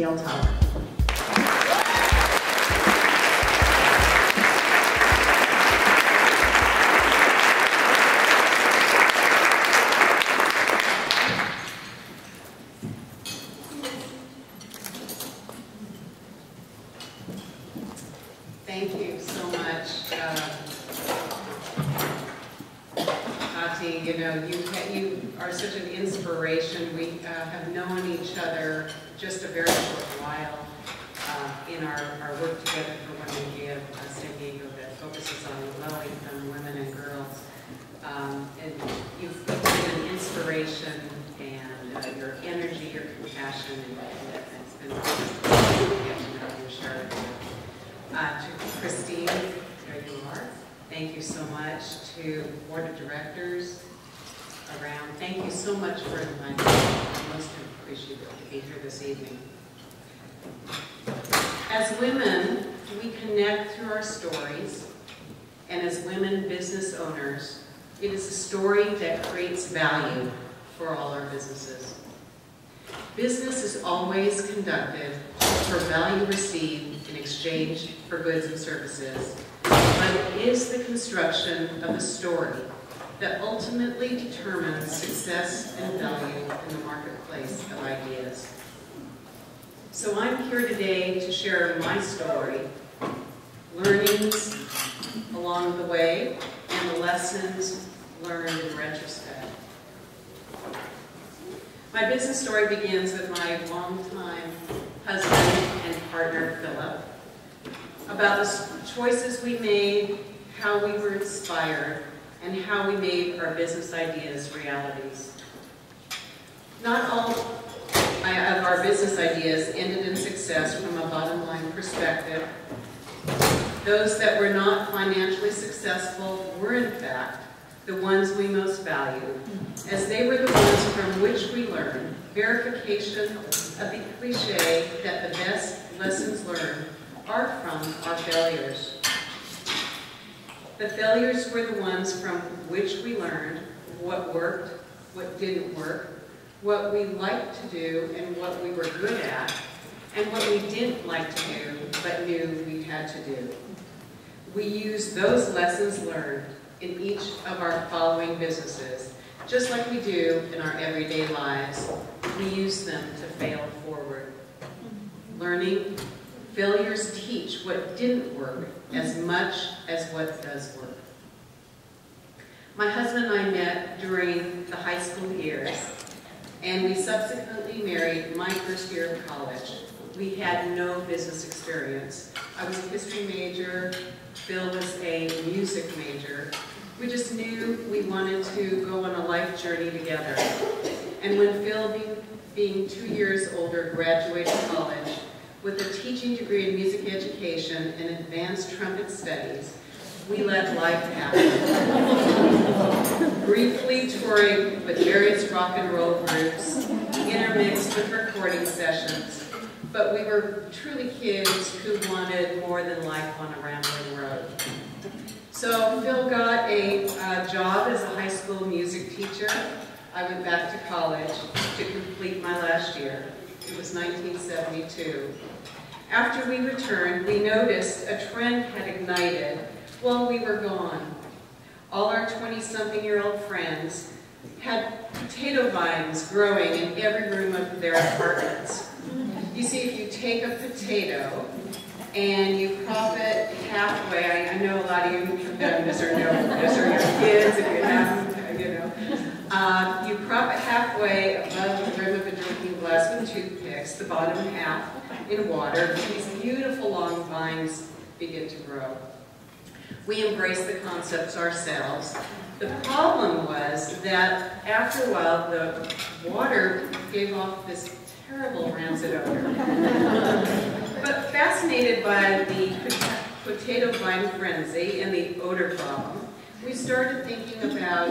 Gayle Tauber. Thank you so much, Tati. You know, you are such an inspiration. We have known each other just a very short while in our work together for Women Give San Diego that focuses on low-income women and girls. And you've been an inspiration, and your energy, your compassion, and it's been wonderful to get to know you, Charlotte. To Christine, there you are. Thank you so much. To Board of Directors around, thank you so much for inviting me. I'm most appreciative to be here this evening. As women, we connect through our stories, and as women business owners, it is a story that creates value for all our businesses. Business is always conducted for value received in exchange for goods and services, but it is the construction of a story that ultimately determines success and value in the marketplace of ideas. So I'm here today to share my story, learnings along the way, and the lessons learned in retrospect. My business story begins with my longtime husband and partner, Philip, about the choices we made, how we were inspired, and how we made our business ideas realities. Not all of our business ideas ended in success from a bottom line perspective. Those that were not financially successful were, in fact, the ones we most valued, as they were the ones from which we learned verification of the cliche that the best lessons learned are from our failures. The failures were the ones from which we learned what worked, what didn't work, what we liked to do and what we were good at, and what we didn't like to do but knew we had to do. We use those lessons learned in each of our following businesses, just like we do in our everyday lives. We use them to fail forward. Learning, failures teach what didn't work as much as what does work. My husband and I met during the high school years, and we subsequently married my first year of college. We had no business experience. I was a history major, Phil was a music major. We just knew we wanted to go on a life journey together. And when Phil, being 2 years older, graduated college with a teaching degree in music education and advanced trumpet studies, we let life happen. Briefly touring with various rock and roll groups, intermixed with recording sessions, but we were truly kids who wanted more than life on a rambling road. So Phil got a job as a high school music teacher. I went back to college to complete my last year. It was 1972. After we returned, we noticed a trend had ignited while we were gone. All our 20-something-year-old friends had potato vines growing in every room of their apartments. You see, if you take a potato and you prop it halfway, I know a lot of you have done this or know this, or your kids, if you have, you know. You prop it halfway above the rim of a drinking glass with toothpicks, the bottom half in water. These beautiful long vines begin to grow. We embraced the concepts ourselves. The problem was that after a while, the water gave off this terrible rancid odor. But fascinated by the potato vine frenzy and the odor problem, we started thinking about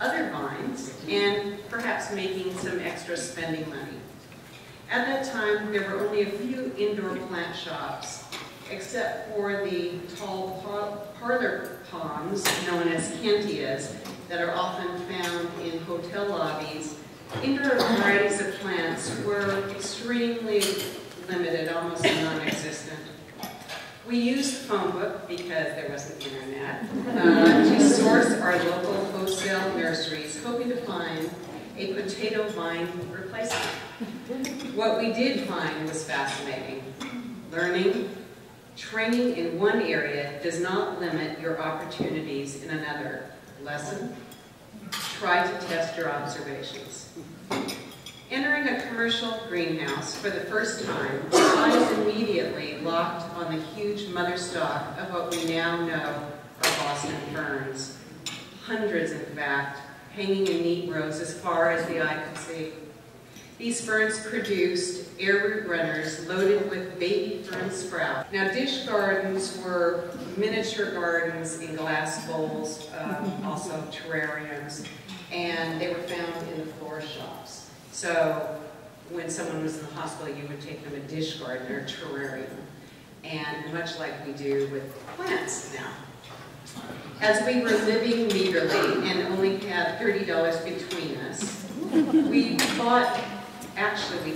other vines and perhaps making some extra spending money. At that time, there were only a few indoor plant shops, except for the tall parlor palms known as Kentias that are often found in hotel lobbies Indoor varieties of plants were extremely limited, almost non-existent. We used the phone book, because there wasn't internet, to source our local wholesale nurseries, hoping to find a potato vine replacement. What we did find was fascinating. Learning, training in one area does not limit your opportunities in another. Lesson, try to test your observations. Entering a commercial greenhouse for the first time, eyes immediately locked on the huge mother stalk of what we now know are Boston ferns. Hundreds, in fact, hanging in neat rows as far as the eye could see. These ferns produced air root runners loaded with baby fern sprout. Now, dish gardens were miniature gardens in glass bowls, also terrariums, and they were found in the florist shops. So when someone was in the hospital, you would take them a dish garden or a terrarium, and much like we do with plants now. As we were living meagerly and only had $30 between us, we bought, actually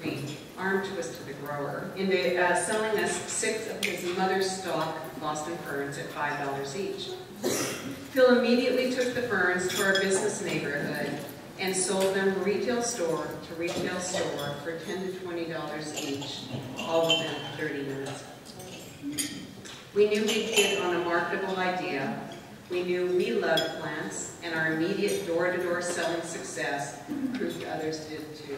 we arm twisted the grower into selling us 6 of his mother stock Boston ferns at $5 each. Phil immediately took the ferns to our business neighborhood and sold them retail store to retail store for $10 to $20 each, all within 30 minutes. We knew we'd hit on a marketable idea. We knew we loved plants, and our immediate door-to-door selling success proved others did too.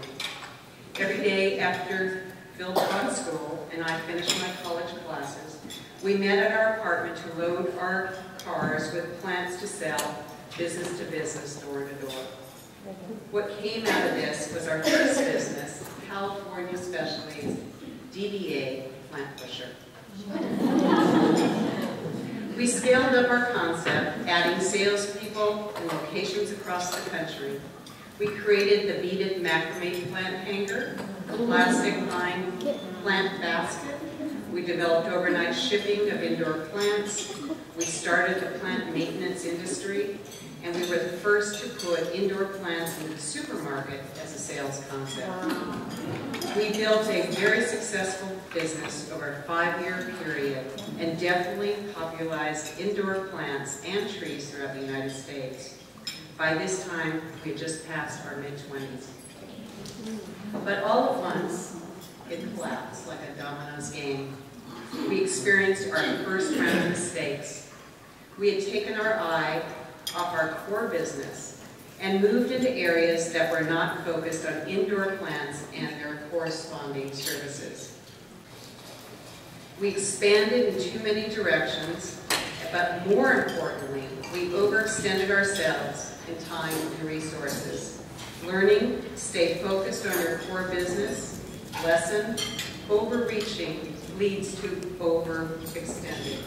Every day after Phil taught school and I finished my college classes, we met at our apartment to load our cars with plants to sell, business to business, door to door. What came out of this was our first business, California Specialties, DBA Plant Pusher. We scaled up our concept, adding salespeople in locations across the country. We created the beaded macrame plant hanger, plastic-lined plant basket. We developed overnight shipping of indoor plants. We started the plant maintenance industry, and we were the first to put indoor plants in the supermarket as a sales concept. We built a very successful business over a 5-year period and definitely popularized indoor plants and trees throughout the United States. By this time, we had just passed our mid-20s. But all at once, it collapsed like a dominoes game. We experienced our first round of mistakes. We had taken our eye off our core business and moved into areas that were not focused on indoor plants and their corresponding services. We expanded in too many directions, but more importantly, we overextended ourselves in time and resources. Learning, stay focused on your core business. Lesson, overreaching leads to overextending.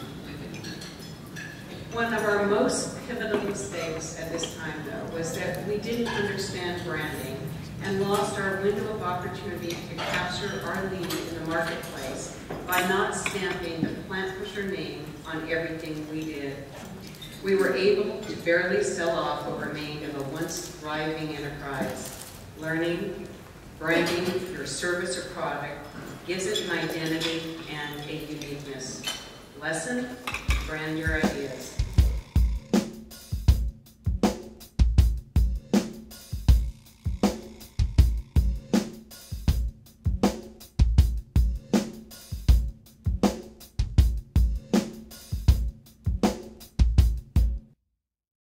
One of our most pivotal mistakes at this time, though, was that we didn't understand branding and lost our window of opportunity to capture our lead in the marketplace by not stamping the Plant Pusher name on everything we did. We were able to barely sell off what remained of a once thriving enterprise. Learning, branding your service or product gives it an identity and a uniqueness. Lesson, brand your ideas.